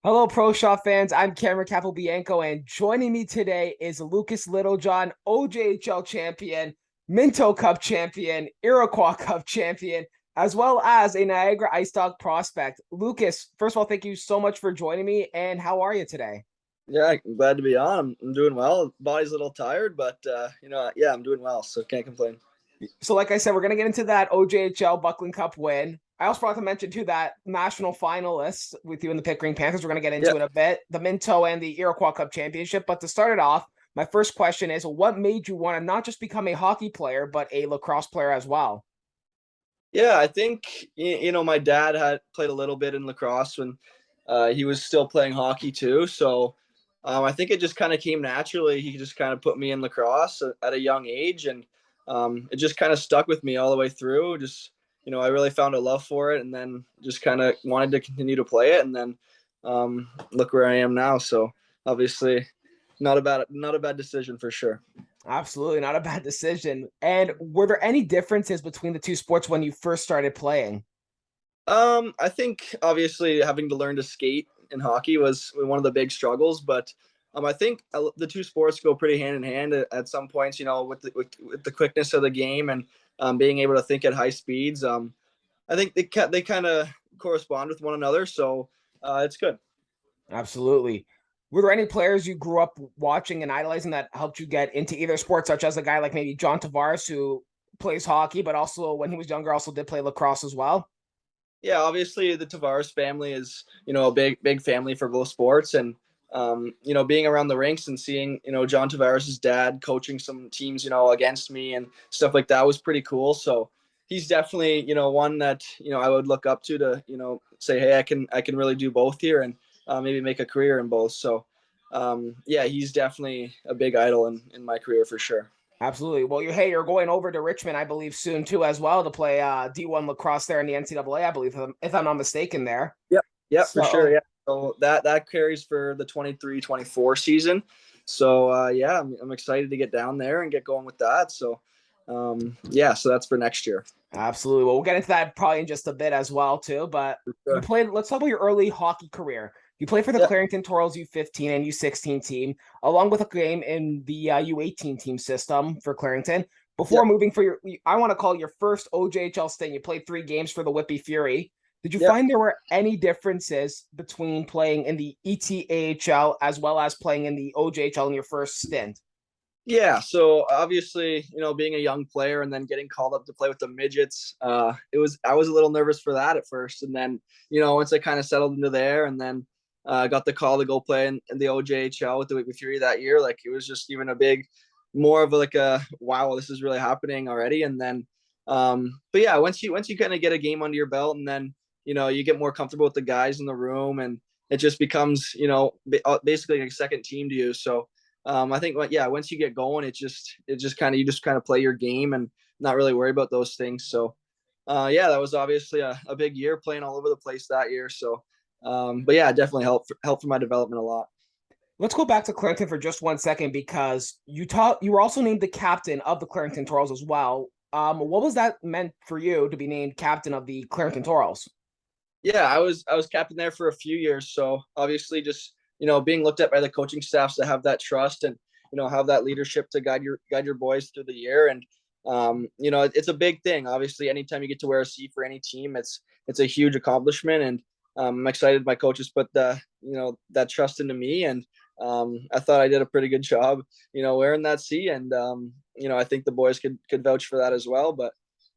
Hello, Proshot fans. I'm Cameron Capobianco, and joining me today is Lucas Littlejohn, OJHL champion, Minto Cup champion, Iroquois Cup champion, as well as a Niagara IceDog prospect. Lucas, first of all, thank you so much for joining me. And how are you today? Yeah, I'm glad to be on. I'm doing well. Body's a little tired, but yeah, I'm doing well, so can't complain. So, like I said, we're going to get into that OJHL Buckland Cup win. I also forgot to mention, too, that national finalists with you in the Pickering Panthers. We're going to get Yeah. into it a bit, the Minto and the Iroquois Cup Championship. But to start it off, my first question is what made you want to not just become a hockey player, but a lacrosse player as well? Yeah, I think my dad had played a little bit in lacrosse when he was still playing hockey too. So I think it just kind of came naturally. He just kind of put me in lacrosse at a young age, and it just kind of stuck with me all the way through. Just I really found a love for it, and then just kind of wanted to continue to play it, and then look where I am now. So obviously, not a bad decision for sure. Absolutely not a bad decision. And were there any differences between the two sports when you first started playing? I think obviously having to learn to skate in hockey was one of the big struggles, but I think the two sports go pretty hand in hand at some points. With the quickness of the game and being able to think at high speeds. I think they kind of correspond with one another, so it's good. Absolutely. Were there any players you grew up watching and idolizing that helped you get into either sport, such as a guy like maybe John Tavares, who plays hockey, but also when he was younger, also did play lacrosse as well? Yeah, obviously the Tavares family is a big family for both sports, and being around the rinks and seeing John Tavares' dad coaching some teams against me and stuff like that was pretty cool. So he's definitely one that I would look up to say, hey, I can really do both here and maybe make a career in both. So yeah, he's definitely a big idol in my career for sure. Absolutely. Well, you're going over to Richmond, I believe, soon too, as well, to play D1 lacrosse there in the NCAA, I believe, if I'm not mistaken there. Yep. Yep, for sure. So Yeah. So that carries for the 23-24 season. So yeah, I'm excited to get down there and get going with that. So yeah, so that's for next year. absolutely. Well, we'll get into that probably in just a bit as well, too. But you Sure. played, let's talk about your early hockey career. You played for the Yeah. Clarington Torals U15 and U16 team, along with a game in the U18 team system for Clarington. Yeah. Before moving for I want to call it your first OJHL stint. You played 3 games for the Whippy Fury. Did you Yeah. find there were any differences between playing in the ETAHL as well as playing in the OJHL in your first stint? Yeah, so obviously, being a young player and then getting called up to play with the midgets, I was a little nervous for that at first, and then once I kind of settled into there, and then got the call to go play in the OJHL with the Whitby Fury that year, like it was just even more of like a wow, this is really happening already, and then, but yeah, once you kind of get a game under your belt, and then you get more comfortable with the guys in the room, and it just becomes basically like a second team to you, so. I think, yeah, once you get going, it just kind of you just kind of play your game and not really worry about those things. So, yeah, that was obviously a big year playing all over the place that year. So, but yeah, it definitely helped for my development a lot. Let's go back to Clarington for just 1 second because you were also named the captain of the Clarington Torals as well. What was that meant for you to be named captain of the Clarington Torals? Yeah, I was captain there for a few years. So obviously, just being looked at by the coaching staffs to have that trust and have that leadership to guide your boys through the year. And it's a big thing. Obviously, anytime you get to wear a C for any team, it's a huge accomplishment. And I'm excited my coaches put that trust into me, and I thought I did a pretty good job, wearing that C. And I think the boys could vouch for that as well. But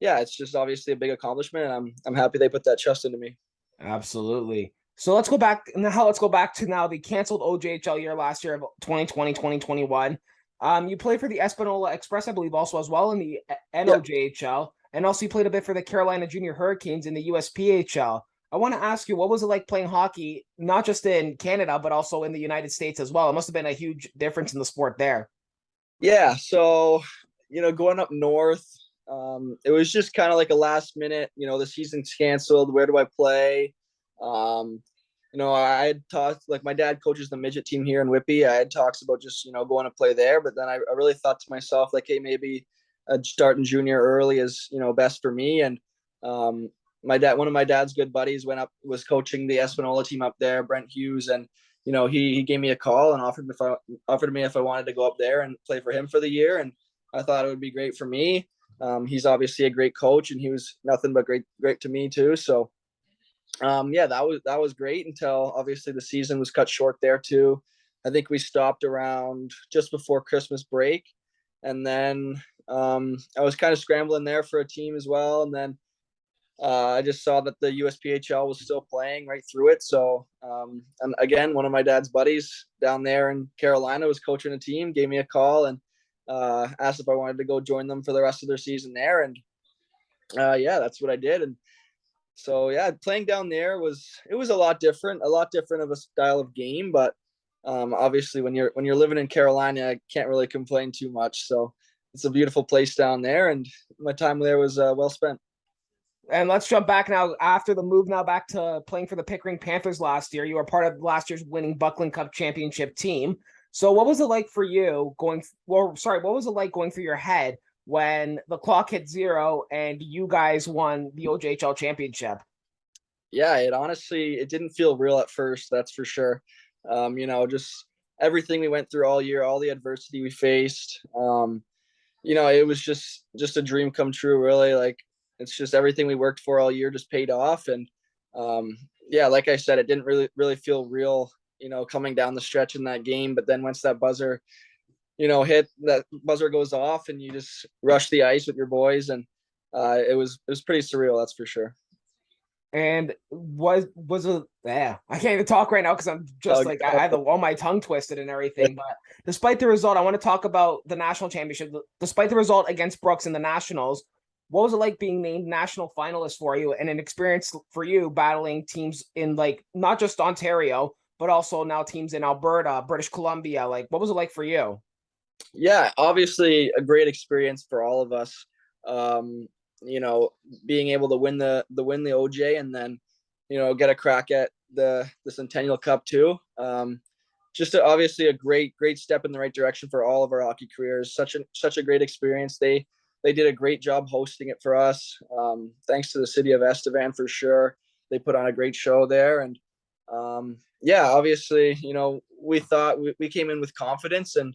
yeah, it's just obviously a big accomplishment, and I'm happy they put that trust into me. Absolutely. So let's go back now. Let's go back to now the canceled OJHL year last year of 2020, 2021. You played for the Espanola Express, I believe, also as well in the Yeah. NOJHL, and also you played a bit for the Carolina Junior Hurricanes in the USPHL. I want to ask you, what was it like playing hockey, not just in Canada, but also in the United States as well? It must have been a huge difference in the sport there. Yeah. So, going up north, it was just kind of like a last minute, the season's canceled. Where do I play? Um, I had talked, like my dad coaches the midget team here in Whippy. I had talks about just, going to play there. But then I really thought to myself, like, hey, maybe starting junior early is, best for me. And one of my dad's good buddies was coaching the Espanola team up there, Brent Hughes, and he gave me a call and offered me if I wanted to go up there and play for him for the year, and I thought it would be great for me. He's obviously a great coach, and he was nothing but great to me too. So yeah, that was great until obviously the season was cut short there too. I think we stopped around just before Christmas break, and then I was kind of scrambling there for a team as well, and then I just saw that the USPHL was still playing right through it. So, and again, one of my dad's buddies down there in Carolina was coaching a team, gave me a call and asked if I wanted to go join them for the rest of their season there. And yeah, that's what I did. And so, yeah, playing down there was a lot different of a style of game. But obviously, when you're living in Carolina, I can't really complain too much. So it's a beautiful place down there, and my time there was well spent. And let's jump back now after the move now back to playing for the Pickering Panthers last year. You were part of last year's winning Buckland Cup championship team. So what was it like for you what was it like going through your head when the clock hit 0 and you guys won the OJHL championship? Yeah, it didn't feel real at first, that's for sure. Just everything we went through all year, all the adversity we faced. It was just a dream come true, really. Like, it's just everything we worked for all year just paid off. And yeah, like I said, it didn't really feel real, coming down the stretch in that game. But then once that buzzer, that buzzer goes off and you just rush the ice with your boys, and it was pretty surreal, that's for sure. And was it? Yeah, I can't even talk right now because I'm just like I have all my tongue twisted and everything. But despite the result, I want to talk about the national championship. Despite the result against Brooks in the nationals, what was it like being named national finalist for you, and an experience for you battling teams in like not just Ontario but also now teams in Alberta, British Columbia? Like, what was it like for you? Yeah, obviously a great experience for all of us. Um, Being able to win the OJ, and then get a crack at the Centennial Cup too. Obviously a great step in the right direction for all of our hockey careers. Such a great experience. They did a great job hosting it for us. Thanks to the city of Estevan for sure. They put on a great show there, and yeah, obviously we thought we came in with confidence, and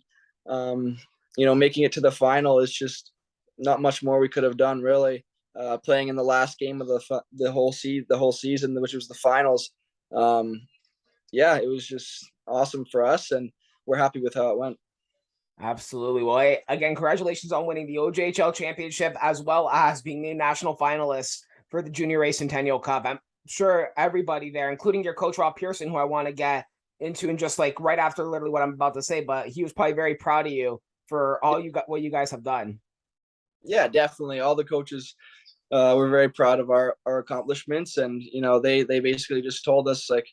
making it to the final is just not much more we could have done, really. Playing in the last game of the whole season, which was the finals. Yeah, it was just awesome for us, and we're happy with how it went. Absolutely. Well, again, congratulations on winning the OJHL championship as well as being the national finalist for the Junior A Centennial Cup. I'm sure everybody there, including your coach Rob Pearson, who I want to get into in just like right after literally what I'm about to say, but he was probably very proud of you for what you guys have done. Yeah, definitely. All the coaches were very proud of our accomplishments, and they basically just told us, like,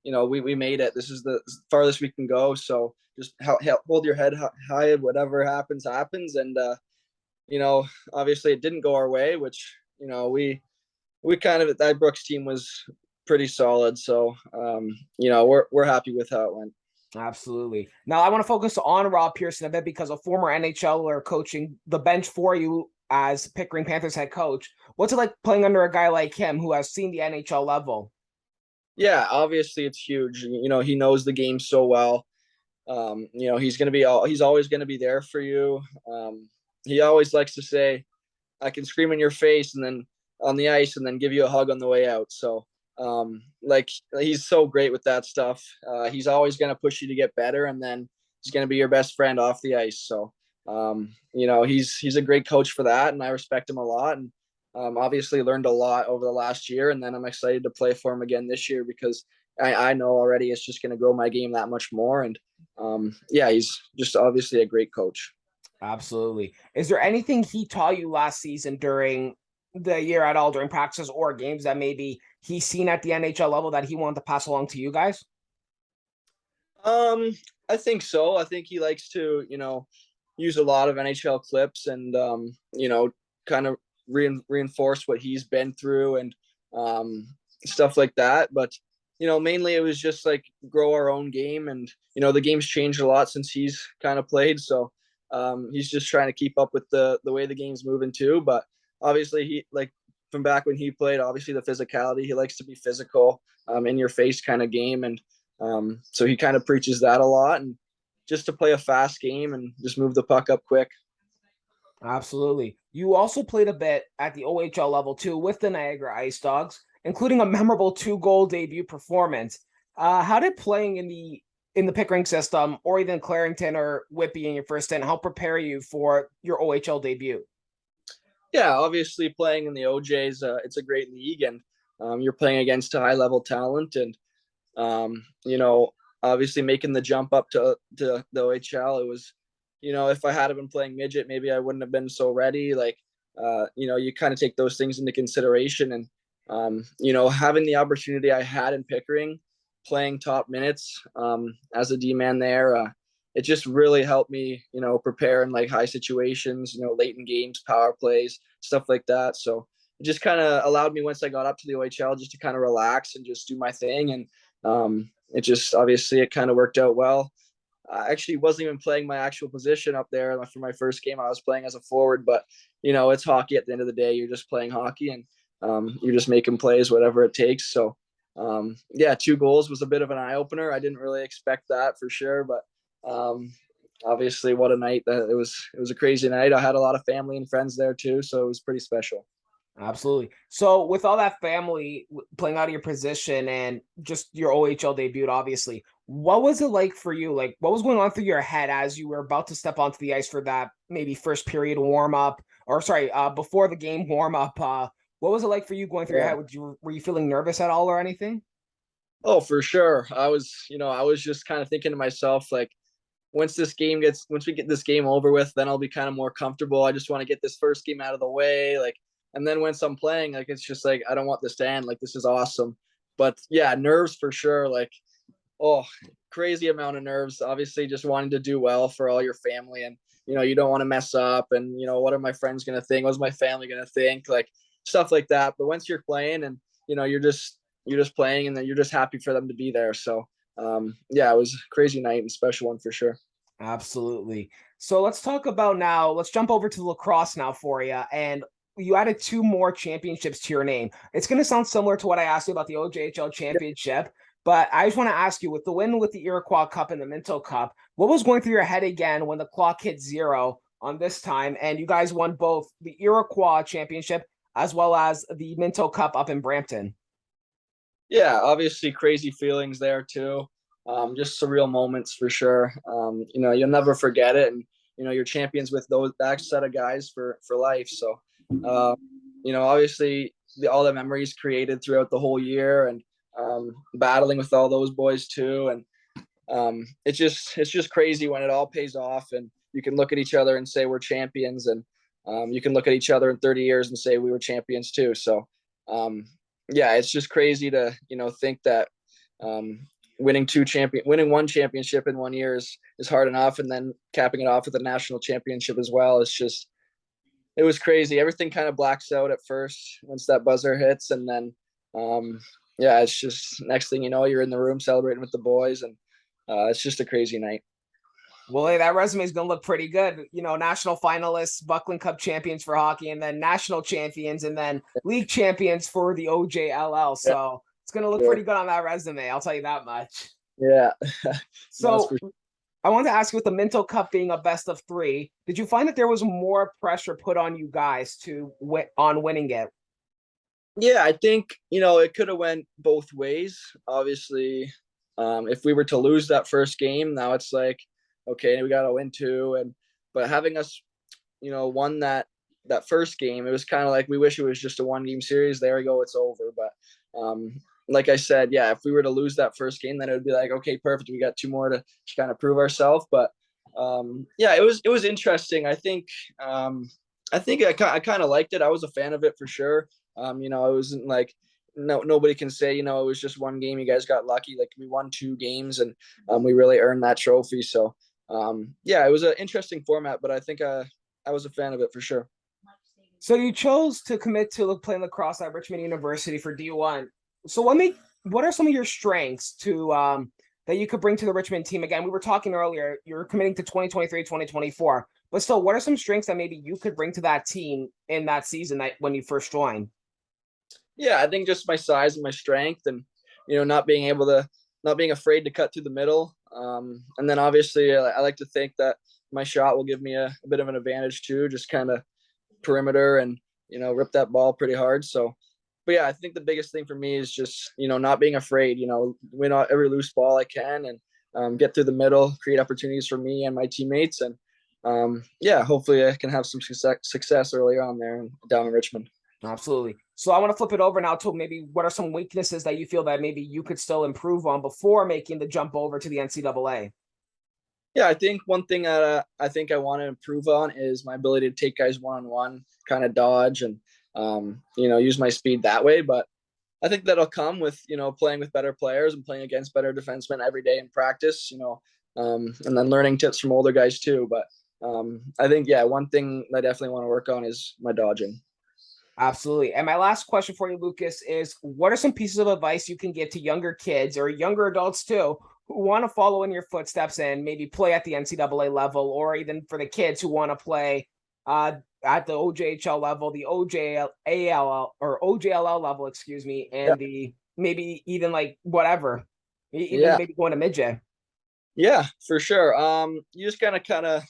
we made it. This is the farthest we can go. So just hold your head high. Whatever happens. And obviously it didn't go our way, which we kind of, that Brooks team was pretty solid. So we're happy with how it went. Absolutely. Now I want to focus on Rob Pearson a bit because a former NHLer coaching the bench for you as Pickering Panthers head coach. What's it like playing under a guy like him who has seen the NHL level? Yeah, obviously it's huge. He knows the game so well. He's always going to be there for you. He always likes to say, I can scream in your face and then on the ice and then give you a hug on the way out. So like, he's so great with that stuff. He's always going to push you to get better, and then he's going to be your best friend off the ice. So he's a great coach for that, and I respect him a lot. And obviously learned a lot over the last year, and then I'm excited to play for him again this year because I know already it's just going to grow my game that much more. And yeah, he's just obviously a great coach. Absolutely. Is there anything he taught you last season during the year at all, during practices or games, that maybe he's seen at the NHL level that he wanted to pass along to you guys? I think so. I think he likes to, use a lot of NHL clips and, kind of reinforce what he's been through and stuff like that. But, mainly it was just like grow our own game. And, the game's changed a lot since he's kind of played. So he's just trying to keep up with the way the game's moving too. But obviously he, like, from back when he played. Obviously, the physicality. He likes to be physical, in your face kind of game, and so he kind of preaches that a lot. And just to play a fast game and just move the puck up quick. Absolutely. You also played a bit at the OHL level too with the Niagara IceDogs, including a memorable 2-goal debut performance. How did playing in the Pickering system, or even Clarington or Whitby in your first stint, help prepare you for your OHL debut? Yeah, obviously playing in the OJs, it's a great league, and you're playing against a high level talent, and you know, obviously making the jump up to the OHL, it was, if I had been playing midget, maybe I wouldn't have been so ready. Like, you kind of take those things into consideration, and having the opportunity I had in Pickering, playing top minutes as a D man there, it just really helped me, prepare in like high situations, late in games, power plays, stuff like that. So it just kind of allowed me, once I got up to the OHL, just to kind of relax and just do my thing. And it just, obviously it kind of worked out well. I actually wasn't even playing my actual position up there for my first game. I was playing as a forward, but it's hockey at the end of the day. You're just playing hockey, and you're just making plays, whatever it takes. So yeah, 2 goals was a bit of an eye opener. I didn't really expect that for sure, but obviously what a night that it was. It was a crazy night. I had a lot of family and friends there too, so it was pretty special. Absolutely. So with all that family playing out of your position and just your OHL debut, obviously, what was it like for you? Like, what was going on through your head as you were about to step onto the ice for that maybe first period warm up, or sorry, before the game warm up? What was it like for you going through your Yeah. head? Were you feeling nervous at all or anything? Oh, for sure. I was just kind of thinking to myself, like, once we get this game over with, then I'll be kind of more comfortable. I just want to get this first game out of the way. Like, and then once I'm playing, like, it's just like, I don't want this to end. Like, this is awesome. But yeah, nerves for sure. Like, oh, crazy amount of nerves. Obviously, just wanting to do well for all your family, and you don't want to mess up. And what are my friends gonna think? What's my family gonna think? Like, stuff like that. But once you're playing, and you're just playing, and then you're just happy for them to be there. So yeah, it was a crazy night and special one for sure. Absolutely. So let's talk about now. Let's jump over to lacrosse now for you. And you added 2 more championships to your name. It's going to sound similar to what I asked you about the OJHL championship, but I just want to ask you, with the win with the Iroquois Cup and the Minto Cup, what was going through your head again when the clock hit 0 on this time and you guys won both the Iroquois championship as well as the Minto Cup up in Brampton? Yeah, obviously crazy feelings there too. Just surreal moments for sure. You'll never forget it, and you're champions with that set of guys for life. So, obviously all the memories created throughout the whole year, and battling with all those boys too, and it's just crazy when it all pays off, and you can look at each other and say we're champions, and you can look at each other in 30 years and say we were champions too. So yeah, it's just crazy to think that winning one championship in 1 year is hard enough, and then capping it off with a national championship as well. It was crazy. Everything kind of blacks out at first once that buzzer hits, and then yeah, it's just next thing you know, you're in the room celebrating with the boys, and it's just a crazy night. Well, hey, that resume is going to look pretty good. National finalists, Buckland Cup champions for hockey, and then national champions, and then league champions for the OJLL. Yeah, So it's going to look sure. pretty good on that resume. I'll tell you that much. Yeah. No, So I wanted to ask you, with the Minto Cup being a best of 3, did you find that there was more pressure put on you guys to on winning it? yeah, I think it could have went both ways. Obviously, if we were to lose that first game, now it's like, okay, we got to win 2, but having us, won that first game, it was kind of like, we wish it was just a 1-game series. There we go, it's over. But like I said, yeah, if we were to lose that first game, then it would be like, okay, perfect, we got 2 more to kind of prove ourselves. But yeah, it was interesting. I kind of liked it. I was a fan of it for sure. It wasn't like, nobody can say, it was just 1 game, you guys got lucky. Like, we won 2 games, and we really earned that trophy. So yeah, it was an interesting format, but I think I was a fan of it for sure. So you chose to commit to playing lacrosse at Richmond University for D1. So what are some of your strengths to that you could bring to the Richmond team? Again, we were talking earlier, you're committing to 2023, 2024, but still, what are some strengths that maybe you could bring to that team in that season that when you first joined? Yeah, I think just my size and my strength, and not being afraid to cut through the middle. And then obviously, I like to think that my shot will give me a bit of an advantage too, just kind of perimeter and rip that ball pretty hard. So, but yeah, I think the biggest thing for me is just not being afraid. Win every loose ball I can, and get through the middle, create opportunities for me and my teammates, and yeah, hopefully I can have some success early on there down in Richmond. Absolutely. So I want to flip it over now to maybe what are some weaknesses that you feel that maybe you could still improve on before making the jump over to the NCAA? Yeah, I think one thing that I think I want to improve on is my ability to take guys one-on-one, kind of dodge and use my speed that way. But I think that'll come with playing with better players and playing against better defensemen every day in practice. And then learning tips from older guys too. But I think one thing I definitely want to work on is my dodging. Absolutely. And my last question for you, Lucas, is what are some pieces of advice you can give to younger kids or younger adults too who want to follow in your footsteps and maybe play at the NCAA level, or even for the kids who want to play at the OJHL level, the OJAL or OJLL level, excuse me, Yeah. and the maybe even like whatever, even Yeah. maybe going to midget? Yeah, for sure. You just kind of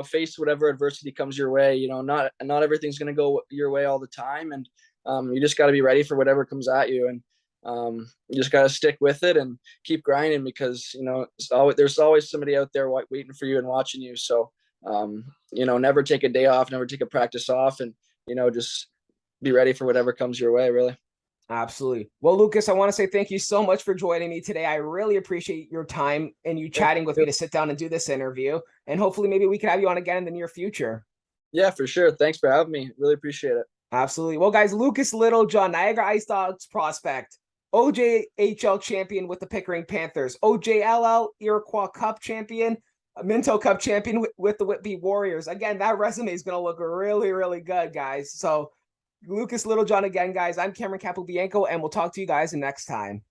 face whatever adversity comes your way. Not everything's gonna go your way all the time, and you just got to be ready for whatever comes at you, and you just got to stick with it and keep grinding because there's always somebody out there waiting for you and watching you. So never take a day off, never take a practice off, and just be ready for whatever comes your way. Really. Absolutely. Well, Lucas, I want to say thank you so much for joining me today. I really appreciate your time and you chatting with me to sit down and do this interview. And hopefully maybe we can have you on again in the near future. Yeah, for sure. Thanks for having me. Really appreciate it. Absolutely. Well, guys, Lucas Littlejohn, Niagara IceDogs prospect, OJHL champion with the Pickering Panthers, OJLL Iroquois Cup champion, Minto Cup champion with the Whitby Warriors. Again, that resume is going to look really, really good, guys. So Lucas Littlejohn again, guys. I'm Capobianco, and we'll talk to you guys next time.